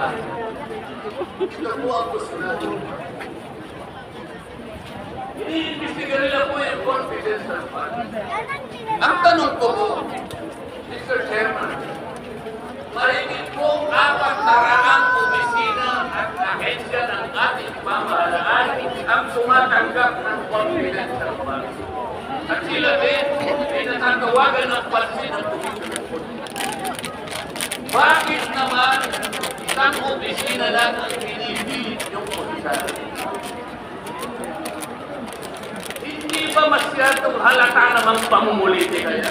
batas. Ito po ang gusto natin. Iniimbestiga nila po yung confidential fund. Ang tanong ko po, Mr. Chairman, mahigit po 400 opisina at ahensya ng ating pamahalaan ang sumatanggap ng confidential fund. At sila din ay natatawagan ng pansin ng Komisyon. Bakit naman isang opisina lang ang pinipilit yung komisaryo? Hindi ba masyadong halata namang pamumuliti kaya?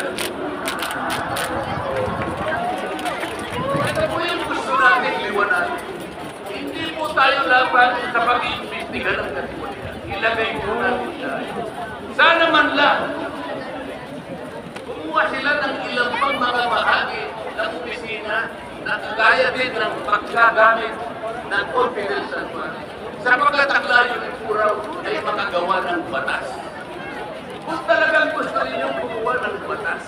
Ito po yung gusto natin liwanan. Hindi po tayo laban sa pag-iimbestiga ng katiwalian. Ilagay po natin tayo. Sana man lang, kumuha sila ng ilang pang mga bahagi ng opisina na kagaya din ng pagkagamit ng confidential fund. Sapagkat ang layo ng puraw ay makagawa ng batas. Kung talagang gusto ninyong kumuha ng batas,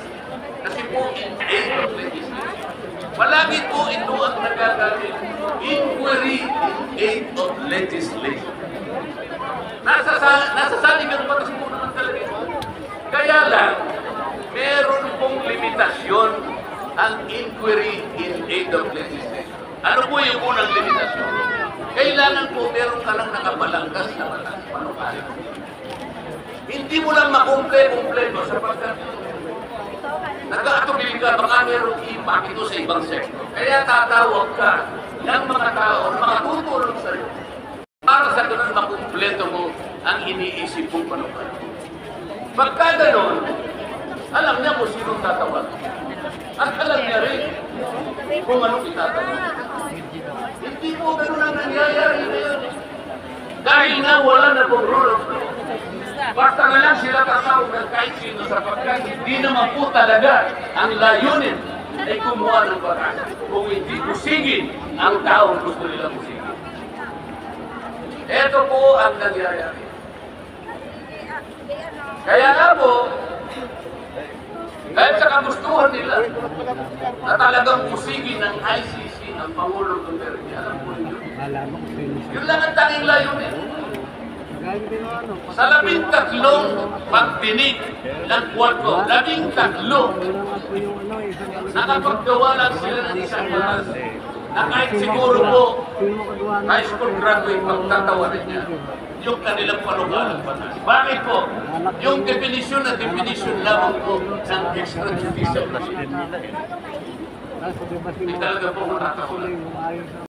kasi po in aid of legislation, palagi po ito ang nagagamit, inquiry in aid of legislation. Nasa saligang batas po naman talaga ito. Kaya lang, meron pong limitasyon ang inquiry in aid of legislation. Ano po yung unang limitasyon? Kailangan po meron ka lang nakapalangkas na batas. Paano? Hindi mo lang makumple-kumpleto sapagkat nag-aatubili ka, baka merong impact ito sa ibang sektor. Kaya tatawag ka ng mga tao na makatutulong sa iyo para sa ganun makumpleto mo ang iniisip mong panukala. Pagka ganun, alam niya kung sinong tatawag. At alam niya rin kung anong itatawag. Hindi po ganun ang nangyayari ngayon. Dahil nga wala na pong rule of law. Basta na lang sila tatawag ng kahit sino sapagkat hindi naman po talaga ang layunin ay kumuha ng batas. Kung hindi kusigin ang taong gusto nilang kusigin. Ito po ang nangyayari. Kaya nga po, kahit sa kagustuhan nila na talagang kusigin ng ICC ang Pangulong Duterte, alam po ninyo. Yun lang ang tanging layunin. Sa 13 pagdinig ng 4, 13, nakapaggawa lang sila ng isang batas na kahit siguro po high school graduate pagtatawarin niya yung kanilang panukalang batas. Bakit po? Yung definisyon na definisyon lamang po ng extrajudicial proceeding. Hindi talaga po matatakulan.